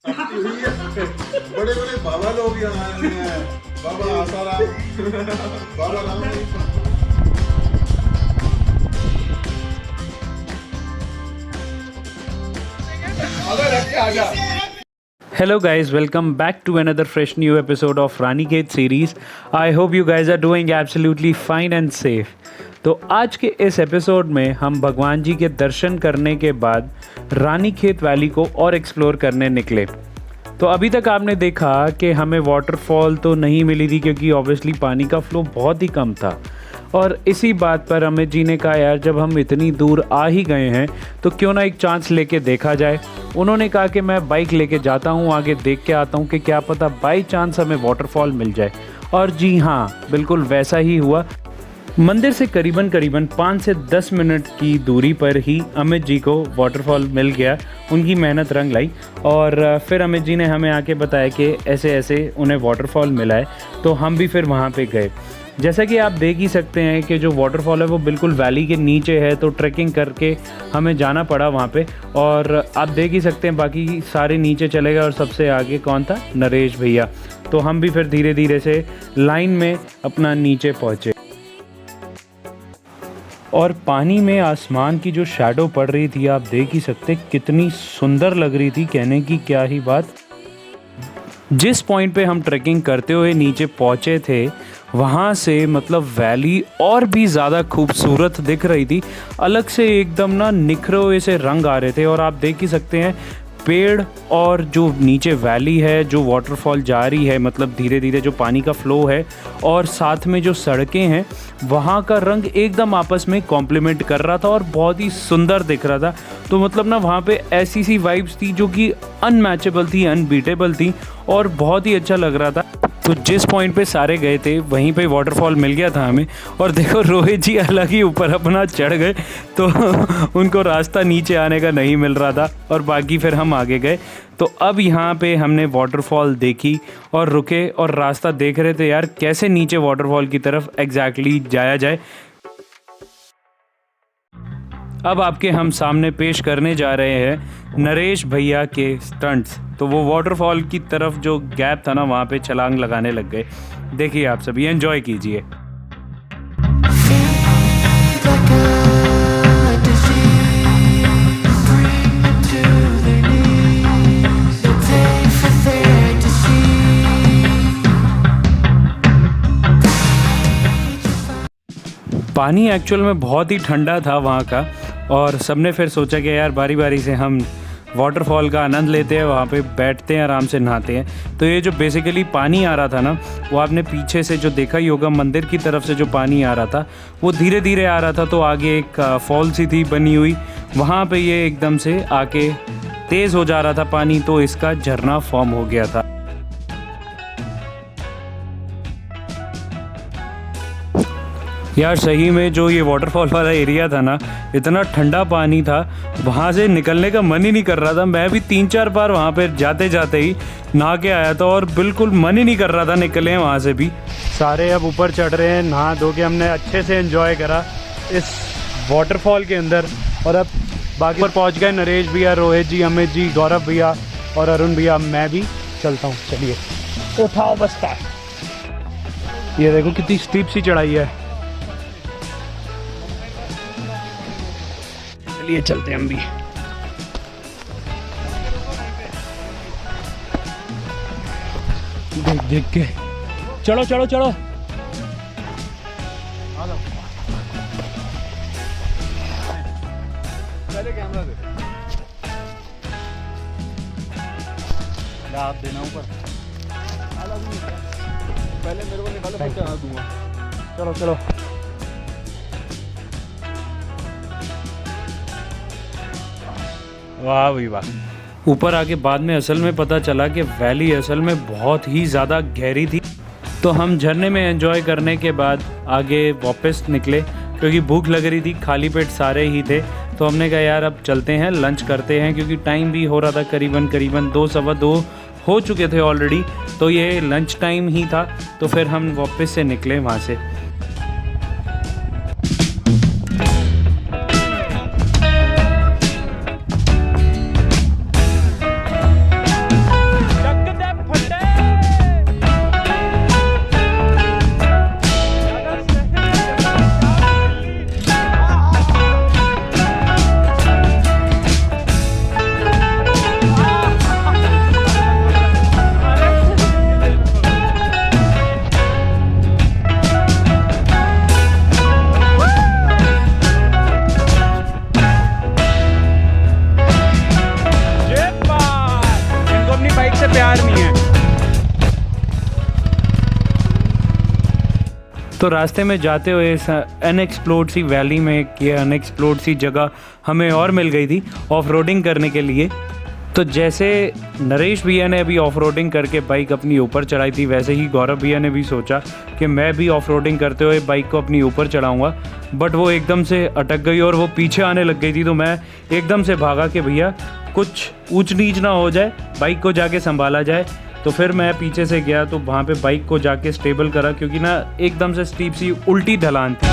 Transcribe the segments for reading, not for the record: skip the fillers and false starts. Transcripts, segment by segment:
सख्ती हुई है। बड़े बड़े बाबा लोग यहाँ आए हैं, बाबा आसाराम, बाबा Ram. Hello guys, welcome back to another fresh new episode of Ranikhet series. I hope you guys are doing absolutely fine and safe. तो आज के इस एपिसोड में हम भगवान जी के दर्शन करने के बाद रानीखेत वैली को और एक्सप्लोर करने निकले। तो अभी तक आपने देखा कि हमें वाटरफॉल तो नहीं मिली थी क्योंकि ऑब्वियसली पानी का फ्लो बहुत ही कम था, और इसी बात पर अमित जी ने कहा यार जब हम इतनी दूर आ ही गए हैं तो क्यों ना एक चांस लेके देखा जाए। उन्होंने कहा कि मैं बाइक लेके जाता हूँ, आगे देख के आता हूँ कि क्या पता बाई चांस हमें वाटरफॉल मिल जाए। और जी हाँ, बिल्कुल वैसा ही हुआ। मंदिर से करीबन 5 से 10 मिनट की दूरी पर ही अमित जी को वाटरफॉल मिल गया। उनकी मेहनत रंग लाई और फिर अमित जी ने हमें आके बताया कि ऐसे ऐसे उन्हें वाटरफॉल मिला है, तो हम भी फिर वहाँ पे गए। जैसा कि आप देख ही सकते हैं कि जो वाटरफॉल है वो बिल्कुल वैली के नीचे है, तो ट्रैकिंग करके हमें जाना पड़ा वहाँ पे। और आप देख ही सकते हैं बाकी सारे नीचे चले गए और सबसे आगे कौन था, नरेश भैया। तो हम भी फिर धीरे धीरे से लाइन में अपना नीचे पहुँचे और पानी में आसमान की जो शैडो पड़ रही थी आप देख ही सकते कितनी सुंदर लग रही थी, कहने की क्या ही बात। जिस पॉइंट पे हम ट्रैकिंग करते हुए नीचे पहुँचे थे वहाँ से मतलब वैली और भी ज़्यादा खूबसूरत दिख रही थी, अलग से एकदम ना निखरे हुए से रंग आ रहे थे। और आप देख ही सकते हैं पेड़ और जो नीचे वैली है, जो वाटरफॉल जारी है, मतलब धीरे धीरे जो पानी का फ्लो है, और साथ में जो सड़कें हैं वहाँ का रंग एकदम आपस में कॉम्प्लीमेंट कर रहा था और बहुत ही सुंदर दिख रहा था। तो मतलब ना वहाँ पे ऐसी सी वाइब्स थी जो कि अनमैचेबल थी, अनबीटेबल थी और बहुत ही अच्छा लग रहा था। तो जिस पॉइंट पे सारे गए थे वहीं पे वाटरफॉल मिल गया था हमें। और देखो रोहित जी अलग ही ऊपर अपना चढ़ गए, तो उनको रास्ता नीचे आने का नहीं मिल रहा था और बाकी फिर हम आगे गए। तो अब यहाँ पे हमने वाटरफॉल देखी और रुके और रास्ता देख रहे थे यार कैसे नीचे वाटरफॉल की तरफ एग्जैक्टली जाया जाए। अब आपके हम सामने पेश करने जा रहे हैं नरेश भैया के स्टंट्स। तो वो वाटरफॉल की तरफ जो गैप था ना वहाँ पे छलांग लगाने लग गए। देखिए आप सभी एंजॉय कीजिए। पानी एक्चुअल में बहुत ही ठंडा था वहाँ का, और सबने फिर सोचा कि यार बारी बारी से हम वाटरफॉल का आनंद लेते हैं, वहाँ पे बैठते हैं, आराम से नहाते हैं। तो ये जो बेसिकली पानी आ रहा था ना, वो आपने पीछे से जो देखा ही होगा, मंदिर की तरफ से जो पानी आ रहा था वो धीरे धीरे आ रहा था। तो आगे एक फॉल सी थी बनी हुई, वहाँ पे ये एकदम से आके तेज़ हो जा रहा था पानी, तो इसका झरना फॉर्म हो गया था। यार सही में जो ये वाटरफॉल वाला एरिया था ना, इतना ठंडा पानी था, वहाँ से निकलने का मन ही नहीं कर रहा था। मैं भी 3-4 बार वहाँ पे जाते जाते ही नहा के आया था और बिल्कुल मन ही नहीं कर रहा था निकले वहाँ से भी। सारे अब ऊपर चढ़ रहे हैं, नहा धो के हमने अच्छे से एंजॉय करा इस वाटरफॉल के अंदर। और अब बाकी पर पहुँच गए नरेश भैया, रोहित जी, अमित जी, गौरव भैया और अरुण भैया। मैं भी चलता हूँ, चलिए उठाओ बस्ता। ये देखो कितनी स्टीप सी चढ़ाई है। चलिए चलते हैं हम भी। देख देख के चलो चलो चलो। पहले कैमरा दे, आप देना ऊपर। पहले मेरे को निकालो, फिर चढ़ा दूंगा। चलो चलो। वाह भाई वाह। ऊपर आके बाद में असल में पता चला कि वैली असल में बहुत ही ज़्यादा गहरी थी। तो हम झरने में एंजॉय करने के बाद आगे वापस निकले क्योंकि भूख लग रही थी, खाली पेट सारे ही थे। तो हमने कहा यार अब चलते हैं, लंच करते हैं, क्योंकि टाइम भी हो रहा था करीबन 2 सवा 2 हो चुके थे ऑलरेडी। तो ये लंच टाइम ही था। तो फिर हम वापस से निकले वहाँ से। प्यार नहीं है। तो रास्ते में जाते हुए इस अनएक्सप्लोर्ड सी वैली में ये अनएक्सप्लोर्ड सी जगह हमें और मिल गई थी ऑफ रोडिंग करने के लिए। तो जैसे नरेश भैया ने अभी ऑफ रोडिंग करके बाइक अपनी ऊपर चढ़ाई थी, वैसे ही गौरव भैया ने भी सोचा कि मैं भी ऑफ रोडिंग करते हुए बाइक को अपनी ऊपर चढ़ाऊँगा। बट वो एकदम से अटक गई और वो पीछे आने लग गई थी। तो मैं एकदम से भागा कि भैया कुछ ऊंच नीच ना हो जाए, बाइक को जाके संभाला जाए। तो फिर मैं पीछे से गया तो वहाँ पे बाइक को जाके स्टेबल करा, क्योंकि ना एकदम से स्टीप सी उल्टी ढलान थी।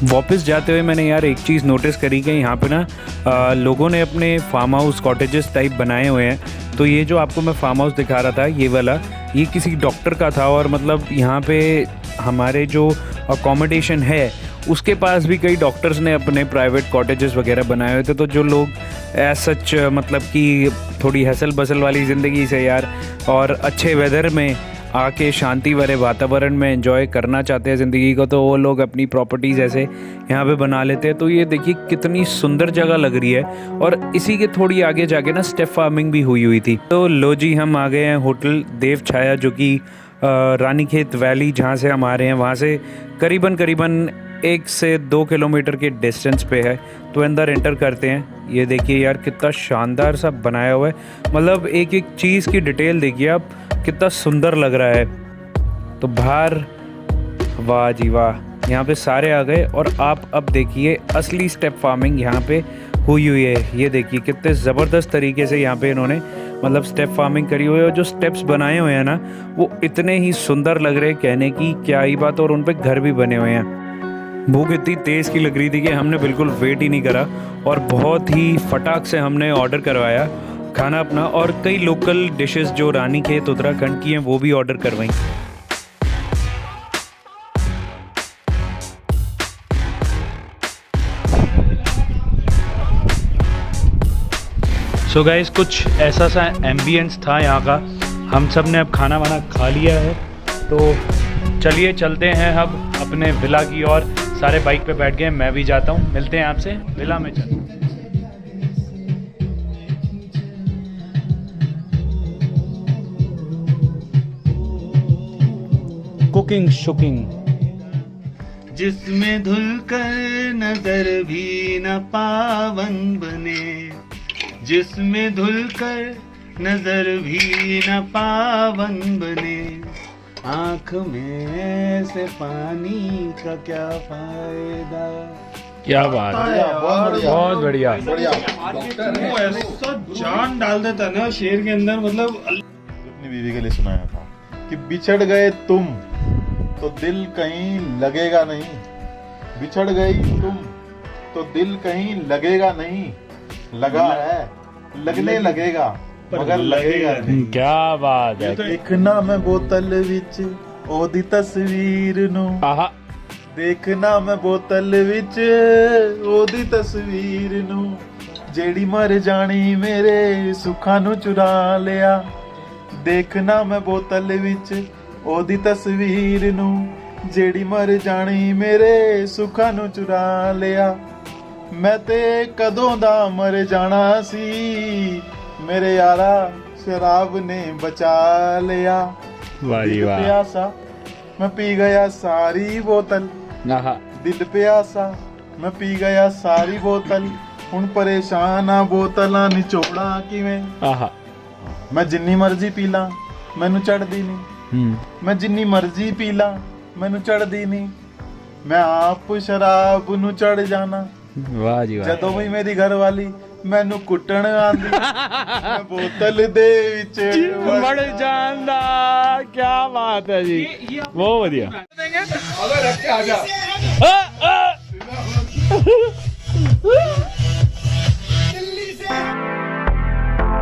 वापस जाते हुए मैंने यार एक चीज़ नोटिस करी कि यहाँ पे ना लोगों ने अपने फार्म हाउस कॉटेजेस टाइप बनाए हुए हैं। तो ये जो आपको मैं फार्म हाउस दिखा रहा था ये वाला, ये किसी डॉक्टर का था। और मतलब यहाँ पे हमारे जो अकोमोडेशन है उसके पास भी कई डॉक्टर्स ने अपने प्राइवेट कॉटेजेस वगैरह बनाए हुए थे। तो जो लोग एज सच मतलब कि थोड़ी हसल बसल वाली ज़िंदगी से यार और अच्छे वेदर में आके शांति भरे वातावरण में एंजॉय करना चाहते हैं ज़िंदगी को, तो वो लोग अपनी प्रॉपर्टीज़ ऐसे यहाँ पे बना लेते हैं। तो ये देखिए कितनी सुंदर जगह लग रही है। और इसी के थोड़ी आगे जाके ना स्टेप फार्मिंग भी हुई थी। तो लो जी, हम आ गए हैं होटल देव छाया, जो कि रानीखेत वैली जहाँ से हम आ रहे हैं वहाँ से करीबन 1 से 2 किलोमीटर के डिस्टेंस पे है। तो अंदर एंटर करते हैं। ये देखिए यार कितना शानदार सा बनाया हुआ है, मतलब एक एक चीज़ की डिटेल देखिए आप, कितना सुंदर लग रहा है। तो बाहर वाह जी वाह, यहाँ पे सारे आ गए। और आप अब देखिए असली स्टेप फार्मिंग यहाँ पे हुई है। ये देखिए कितने ज़बरदस्त तरीके से यहाँ पे इन्होंने मतलब स्टेप फार्मिंग करी हुई है। और जो स्टेप्स बनाए हुए हैं ना वो इतने ही सुंदर लग रहे हैं, कहने की क्या ही बात। और उन पे घर भी बने हुए हैं। भूख इतनी तेज़ की लग रही थी कि हमने बिल्कुल वेट ही नहीं करा और बहुत ही फटाक से हमने ऑर्डर करवाया खाना अपना। और कई लोकल डिशेस जो रानीखेत उत्तराखंड की हैं वो भी ऑर्डर करवाई। सो गाइस, कुछ ऐसा सा एम्बियंस था यहाँ का। हम सब ने अब खाना वाना खा लिया है, तो चलिए चलते हैं अब अपने विला की ओर। सारे बाइक पे बैठ गए, मैं भी जाता हूँ। मिलते हैं आपसे विला में। चल कुकिंग शुकिंग, जिसमें धुलकर नजर भी न पावन बने, जिसमें धुलकर नजर भी न पावन बने, आँख में से पानी का क्या फायदा। क्या बात है, बहुत बढ़िया। वो ऐसा जान डाल देता ना शेर के अंदर, मतलब अपनी बीवी के लिए सुनाया था कि बिछड़ गए तुम तो दिल कहीं लगेगा नहीं, बिछड़ गई तुम तो दिल कहीं लगेगा नहीं, लगा है लगने लगेगा मगर लगेगा नहीं। क्या बात है। देखना मैं बोतल विच ओदी तस्वीर नू, देखना मैं बोतल विच ओदी तस्वीर नू, जेड़ी मर जानी मेरे सुखां नू चुरा लिया। देखना मैं बोतल विच ओदी तस्वीर नू, जेड़ी मर जानी मेरे सुखां नू चुरा लिया। मैं ते कदों दा मर जाना सी, मेरे यारा शराब ने बचा लिया। दिल प्यासा मैं पी गया सारी बोतल, दिल प्यासा ਮੈਂ ਪੀ ਗਿਆ ਸਾਰੀ ਬੋਤਲ, ਹੁਣ ਪਰੇਸ਼ਾਨ ਆ ਬੋਤਲਾਂ ਨਿਚੋੜਾਂ ਕਿਵੇਂ। ਆਹਾ ਮੈਂ ਜਿੰਨੀ ਮਰਜ਼ੀ ਪੀ ਲਾਂ ਮੈਨੂੰ ਚੜਦੀ ਨਹੀਂ, ਮੈਂ ਜਿੰਨੀ ਮਰਜ਼ੀ ਪੀ ਲਾਂ ਮੈਨੂੰ ਚੜਦੀ ਨਹੀਂ, ਮੈਂ ਆਪ ਸ਼ਰਾਬ ਨੂੰ ਚੜ ਜਾਣਾ। ਵਾਹ ਜੀ ਵਾਹ। ਜਦੋਂ ਵੀ ਮੇਰੀ ਘਰ ਵਾਲੀ ਮੈਨੂੰ ਕੁੱਟਣ ਆਂਦੀ ਮੈਂ ਬੋਤਲ ਦੇ ਵਿੱਚ ਵੜ ਜਾਂਦਾ। ਕੀ ਬਾਤ ਹੈ ਜੀ, ਬਹੁਤ ਵਧੀਆ।